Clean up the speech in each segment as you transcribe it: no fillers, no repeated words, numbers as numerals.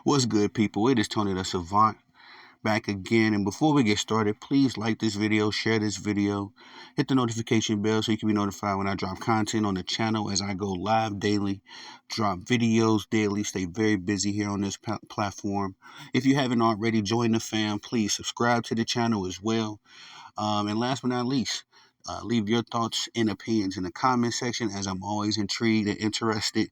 What's good, people? It is Tony the Savant back again. And before we get started, please like this video, share this video, hit the notification bell so you can be notified when I drop content on the channel as I go live daily, drop videos daily, stay very busy here on this platform. If you haven't already joined the fam, please subscribe to the channel as well. And last but not least, leave your thoughts and opinions in the comment section, as I'm always intrigued and interested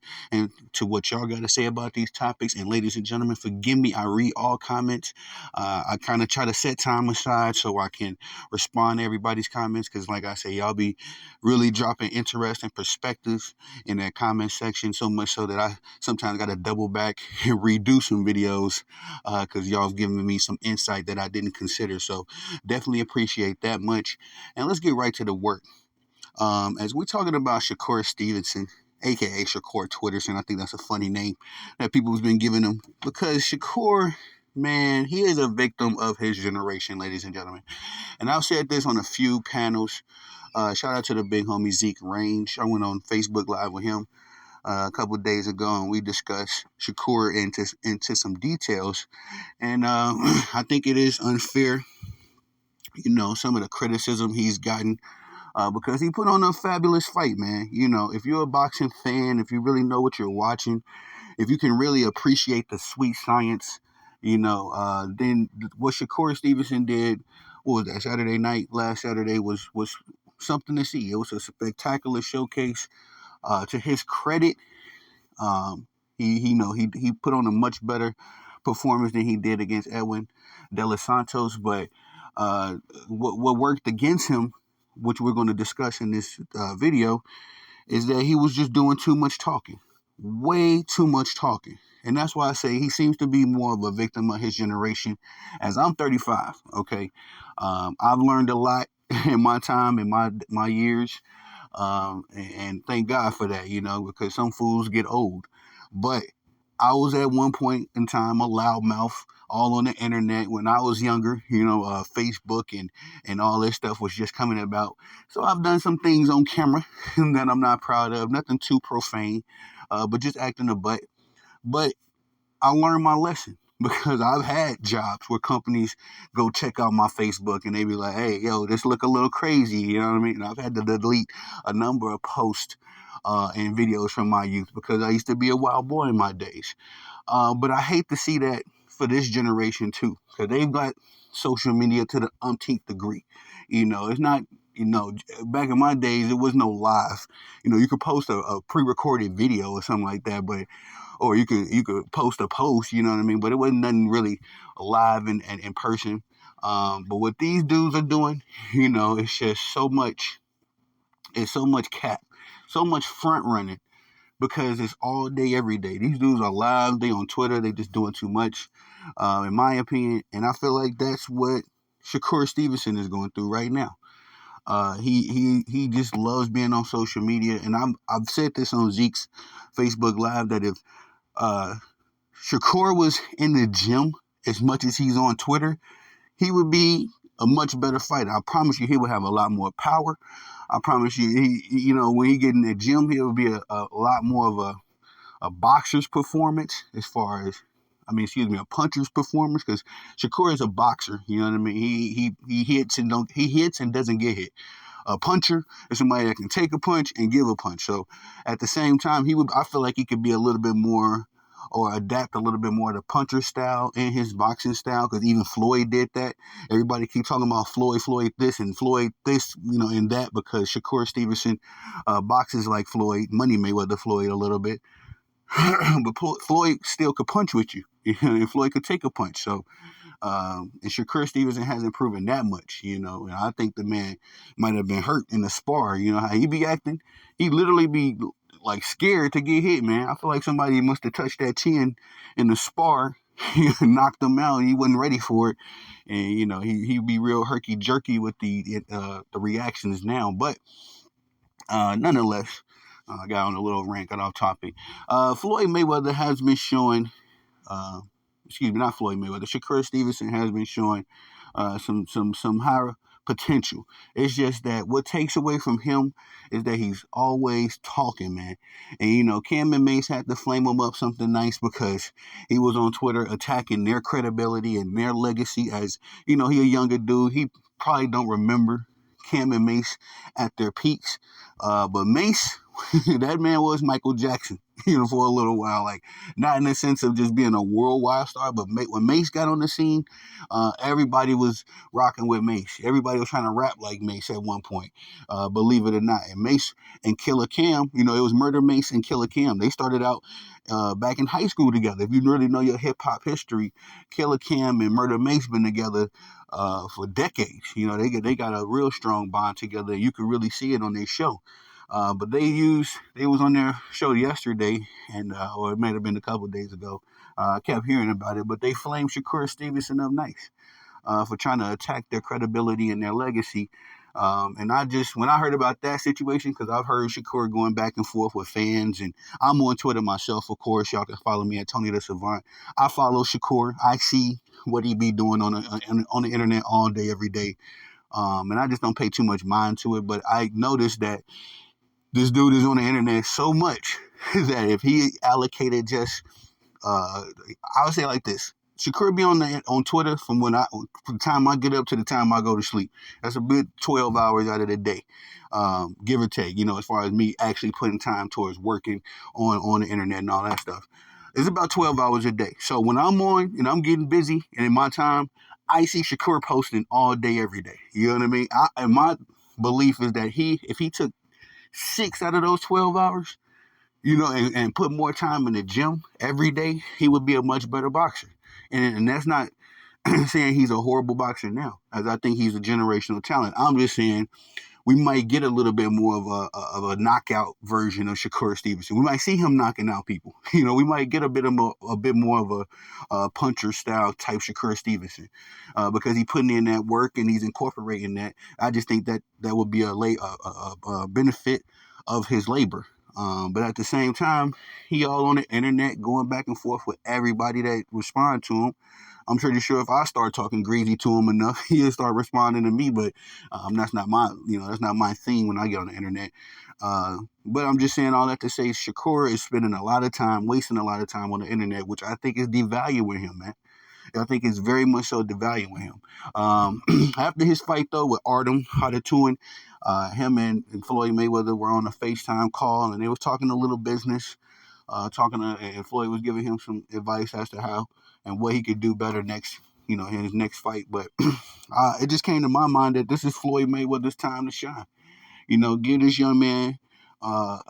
to what y'all got to say about these topics. And ladies and gentlemen, forgive me, I read all comments. I kind of try to set time aside so I can respond to everybody's comments because, like I say, y'all be really dropping interesting perspectives in that comment section, so much so that I sometimes got to double back and redo some videos because y'all giving me some insight that I didn't consider. So definitely appreciate that much. And let's get right to the work. As we're talking about Shakur Stevenson, aka Shakur Twitterson, I think that's a funny name that people have been giving him because Shakur, man, he is a victim of his generation, ladies and gentlemen. And I've said this on a few panels. Shout out to the big homie Zeke Range. I went on Facebook Live with him a couple of days ago, and we discussed Shakur into some details. And I think it is unfair, some of the criticism he's gotten because he put on a fabulous fight, man. If you're a boxing fan, if you really know what you're watching, if you can really appreciate the sweet science, then what Shakur Stevenson did, what was that, Saturday night, last Saturday, was something to see. It was a spectacular showcase. To his credit, he put on a much better performance than he did against Edwin De Los Santos, but what worked against him, which we're going to discuss in this video, is that he was just doing too much talking, way too much talking. And that's why I say he seems to be more of a victim of his generation. As I'm 35, okay, I've learned a lot in my time, in my years, and thank God for that, because some fools get old. But I was at one point in time a loudmouth all on the internet when I was younger. Facebook and all this stuff was just coming about. So I've done some things on camera that I'm not proud of. Nothing too profane, but just acting a butt. But I learned my lesson because I've had jobs where companies go check out my Facebook and they be like, "Hey, yo, this look a little crazy." You know what I mean? And I've had to delete a number of posts and videos from my youth because I used to be a wild boy in my days. But I hate to see that for this generation too, because they've got social media to the umpteenth degree. It's not. Back in my days, it was no live. You could post a pre-recorded video or something like that, but or you could post a post, you know what I mean? But it wasn't nothing really live and in person. But what these dudes are doing, it's just so much. It's so much cap, so much front running because it's all day, every day. These dudes are live. They on Twitter. They just doing too much, in my opinion. And I feel like that's what Shakur Stevenson is going through right now. He just loves being on social media, and I've said this on Zeke's Facebook Live that if uh, Shakur was in the gym as much as he's on Twitter, he would be a much better fighter. I promise you, he would have a lot more power. I promise you, when he get in the gym, he would be a lot more of a boxer's performance as far as, a puncher's performance, because Shakur is a boxer. You know what I mean? He hits and doesn't get hit. A puncher is somebody that can take a punch and give a punch. So at the same time, I feel like he could be a little bit more or adapt a little bit more to puncher style in his boxing style, because even Floyd did that. Everybody keep talking about Floyd this and Floyd this, and that, because Shakur Stevenson boxes like Floyd, Money Mayweather Floyd a little bit. But Floyd still could punch with you, and Floyd could take a punch. So and Shakur Stevenson hasn't proven that much, and I think the man might have been hurt in the spar. You know how he be acting? He literally be like scared to get hit, man. I feel like somebody must have touched that chin in the spar, knocked him out. He wasn't ready for it, and he'd be real herky jerky with the reactions now. But nonetheless, I got on a little rant, got off topic. Floyd Mayweather has been showing. Uh, Excuse me, not Floyd Mayweather. Shakur Stevenson has been showing some higher potential. It's just that what takes away from him is that he's always talking, man. And Cam and Mace had to flame him up something nice because he was on Twitter attacking their credibility and their legacy. As he a younger dude. He probably don't remember Cam and Mace at their peaks. But Mace, that man was Michael Jackson, for a little while. Like, not in the sense of just being a worldwide star, but when Mace got on the scene, everybody was rocking with Mace. Everybody was trying to rap like Mace at one point, believe it or not. And Mace and Killer Cam, it was Murder Mace and Killer Cam. They started out back in high school together. If you really know your hip hop history, Killer Cam and Murder Mace been together for decades. They got a real strong bond together. You can really see it on their show. But they was on their show yesterday, and or it might have been a couple of days ago. I kept hearing about it, but they flamed Shakur Stevenson up nice for trying to attack their credibility and their legacy. And when I heard about that situation, because I've heard Shakur going back and forth with fans, and I'm on Twitter myself, of course. Y'all can follow me at Tony the Savant. I follow Shakur. I see what he be doing on the internet all day, every day. And I just don't pay too much mind to it, but I noticed that this dude is on the internet so much that if he allocated just, I would say like this: Shakur be on Twitter from from the time I get up to the time I go to sleep. That's a good 12 hours out of the day, give or take. As far as me actually putting time towards working on the internet and all that stuff, it's about 12 hours a day. So when I'm on and I'm getting busy and in my time, I see Shakur posting all day, every day. You know what I mean? And my belief is that if he took 6 out of those 12 hours, and put more time in the gym every day, he would be a much better boxer. And that's not saying he's a horrible boxer now, as I think he's a generational talent. I'm just saying we might get a little bit more of a knockout version of Shakur Stevenson. We might see him knocking out people. We might get a bit more of a puncher style type Shakur Stevenson because he's putting in that work and he's incorporating that. I just think that would be a benefit of his labor. But at the same time, he all on the internet going back and forth with everybody that respond to him. I'm pretty sure if I start talking greasy to him enough, he'll start responding to me. But that's not my thing when I get on the internet. But I'm just saying all that to say, Shakur is spending a lot of time, wasting a lot of time on the internet, which I think is devaluing him, man. I think it's very much so devaluing him. After his fight, though, with Artem Harutyunyan, him and Floyd Mayweather were on a FaceTime call, and they was talking a little business, and Floyd was giving him some advice as to how and what he could do better next, in his next fight. But it just came to my mind that this is Floyd Mayweather's time to shine. Give this young man,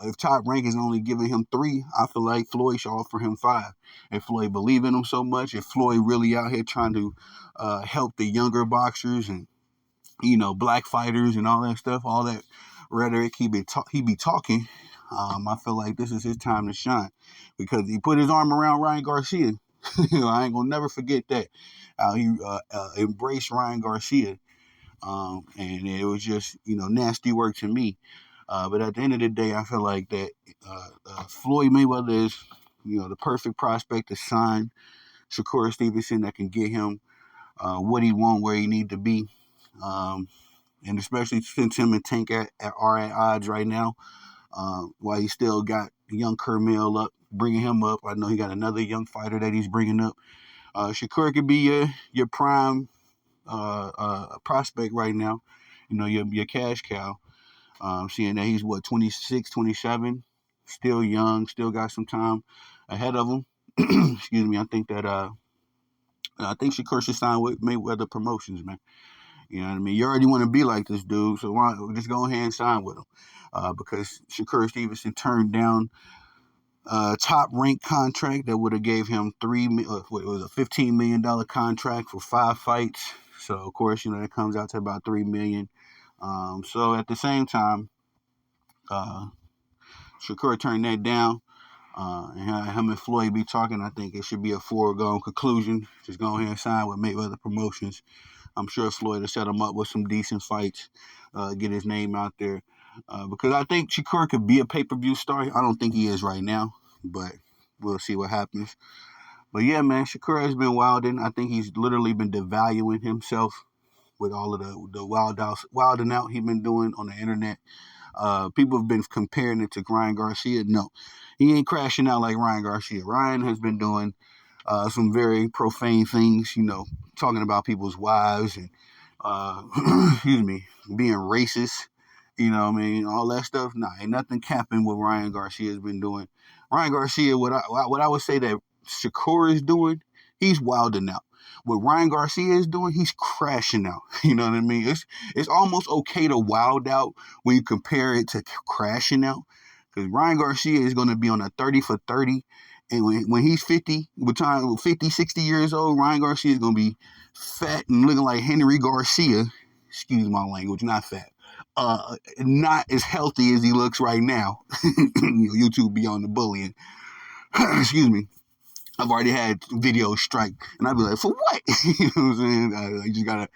if Top Rank is only giving him 3, I feel like Floyd should offer him 5. If Floyd believe in him so much, if Floyd really out here trying to help the younger boxers and, black fighters and all that stuff, all that rhetoric he be talking, I feel like this is his time to shine because he put his arm around Ryan Garcia. I ain't gonna never forget that. How he embraced Ryan Garcia. And it was just, nasty work to me. But at the end of the day, I feel like that Floyd Mayweather is, the perfect prospect to sign Shakur Stevenson that can get him what he want, where he need to be. And especially since him and Tank are at odds right now, while he still got young Kermel up, bringing him up. I know he got another young fighter that he's bringing up. Shakur could be your prime prospect right now, your cash cow. Seeing that he's 26, 27, still young, still got some time ahead of him. Excuse me. I think Shakur should sign with Mayweather Promotions, man. You know what I mean? You already want to be like this dude, so why don't just go ahead and sign with him? Because Shakur Stevenson turned down Top Rank contract that would have gave him it was a $15 million contract for 5 fights. So of course, that comes out to about $3 million. So at the same time, Shakur turned that down. And him and Floyd be talking. I think it should be a foregone conclusion. Just go ahead and sign with Mayweather Promotions. I'm sure Floyd will set him up with some decent fights, get his name out there. Because I think Shakur could be a pay-per-view star. I don't think he is right now, but we'll see what happens. But yeah, man, Shakur has been wilding. I think he's literally been devaluing himself with all of the wilding out he been doing on the internet. People have been comparing it to Ryan Garcia. No, he ain't crashing out like Ryan Garcia. Ryan has been doing some very profane things, talking about people's wives and, excuse me, being racist. All that stuff. Nah, ain't nothing capping what Ryan Garcia has been doing. Ryan Garcia, what I would say that Shakur is doing, he's wilding out. What Ryan Garcia is doing, he's crashing out. You know what I mean? It's almost okay to wild out when you compare it to crashing out. Because Ryan Garcia is going to be on a 30 for 30. And when he's 50, by time 50, 60 years old, Ryan Garcia is going to be fat and looking like Henry Garcia. Excuse my language, not fat. Not as healthy as he looks right now. YouTube beyond the bullying. Excuse me. I've already had videos strike, and I'd be like, for what? You know what I'm saying? You just gotta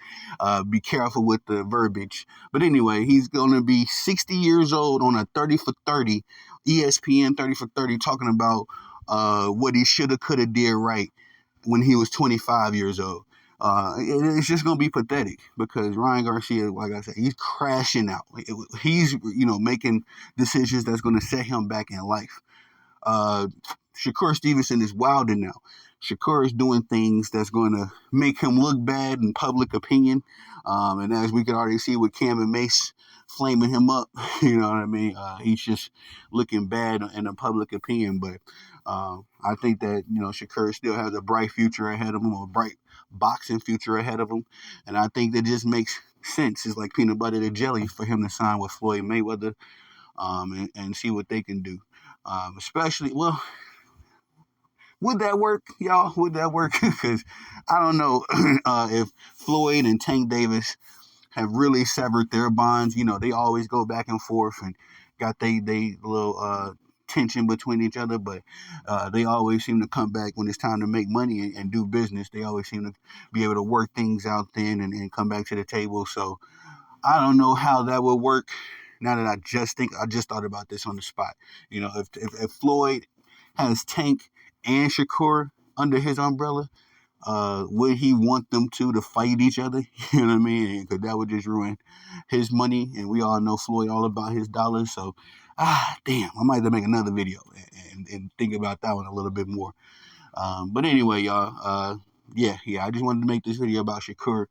be careful with the verbiage. But anyway, he's gonna be 60 years old on a 30 for 30, ESPN 30 for 30, talking about what he shoulda, coulda, did right when he was 25 years old. It's just gonna be pathetic because Ryan Garcia, like I said, he's crashing out. He's making decisions that's gonna set him back in life. Shakur Stevenson is wilding now. Shakur is doing things that's going to make him look bad in public opinion. And as we can already see with Cam and Mace flaming him up, you know what I mean? He's just looking bad in the public opinion. But I think that, Shakur still has a bright future ahead of him, a bright boxing future ahead of him. And I think that just makes sense. It's like peanut butter to jelly for him to sign with Floyd Mayweather and see what they can do. Especially, well, would that work, y'all? Would that work? Because I don't know if Floyd and Tank Davis have really severed their bonds. They always go back and forth and got they little tension between each other, but they always seem to come back when it's time to make money and do business. They always seem to be able to work things out then and come back to the table. So I don't know how that would work. Now that I just thought about this on the spot. If Floyd has Tank and Shakur under his umbrella, would he want them to fight each other? You know what I mean? Because that would just ruin his money, and we all know Floyd all about his dollars. So, damn, I might have to make another video and think about that one a little bit more. But anyway, y'all, yeah, I just wanted to make this video about Shakur.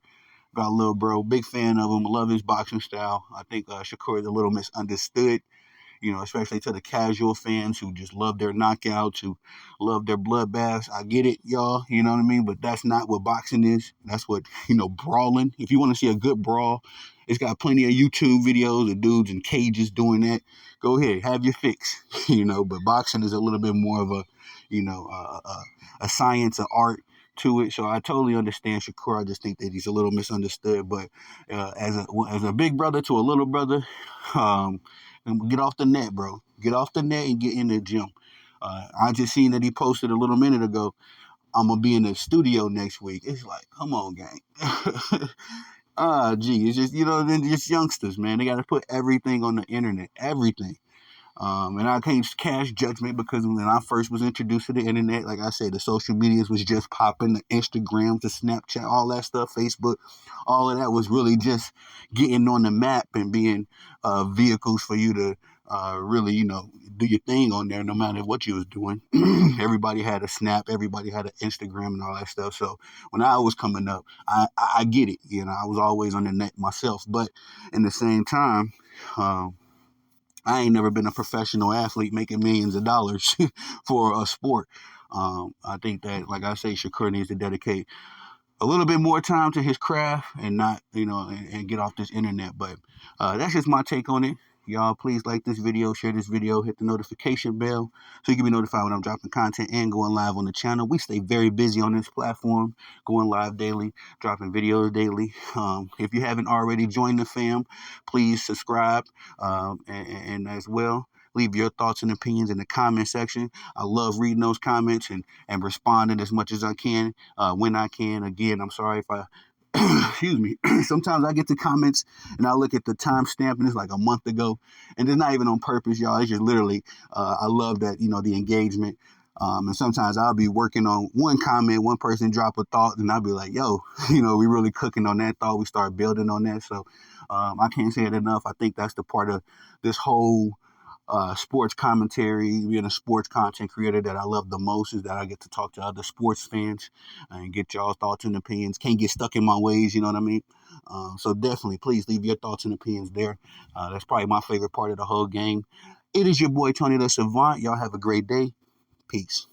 About little bro, big fan of him, love his boxing style. I think Shakur is a little misunderstood, especially to the casual fans who just love their knockouts, who love their bloodbaths. I get it, y'all, you know what I mean? But that's not what boxing is. That's what, brawling. If you want to see a good brawl, it's got plenty of YouTube videos of dudes in cages doing that. Go ahead, have your fix, but boxing is a little bit more of a science, an art to it. So I totally understand Shakur. I just think that he's a little misunderstood. But as a big brother to a little brother, get off the net, bro. Get off the net and get in the gym. I just seen that he posted a little minute ago, I'm going to be in the studio next week. It's like, come on, gang. It's just, then just youngsters, man. They got to put everything on the internet. Everything. And I can't cast judgment because when I first was introduced to the internet, like I said, the social medias was just popping, the Instagram, the Snapchat, all that stuff, Facebook, all of that was really just getting on the map and being vehicles for you to really, do your thing on there no matter what you was doing. Everybody had a Snap, everybody had an Instagram and all that stuff. So when I was coming up, I get it. I was always on the net myself. But in the same time, I ain't never been a professional athlete making millions of dollars for a sport. I think that, like I say, Shakur needs to dedicate a little bit more time to his craft and not, and get off this internet. But that's just my take on it. Y'all, please like this video, share this video, hit the notification bell so you can be notified when I'm dropping content and going live on the channel. We stay very busy on this platform, going live daily, dropping videos daily. If you haven't already joined the fam, please subscribe and as well. Leave your thoughts and opinions in the comment section. I love reading those comments and responding as much as I can when I can. Again, I'm sorry if I excuse me. Sometimes I get to comments and I look at the timestamp and it's like a month ago, and it's not even on purpose, y'all. It's just literally, I love that, the engagement. And sometimes I'll be working on one comment, one person drop a thought, and I'll be like, yo, we really cooking on that thought. We start building on that. So I can't say it enough. I think that's the part of this whole sports commentary, being a sports content creator, that I love the most, is that I get to talk to other sports fans and get y'all thoughts and opinions. Can't get stuck in my ways, you know what I mean? So definitely, please leave your thoughts and opinions there. That's probably my favorite part of the whole game. It is your boy, Tony the Savant. Y'all have a great day. Peace.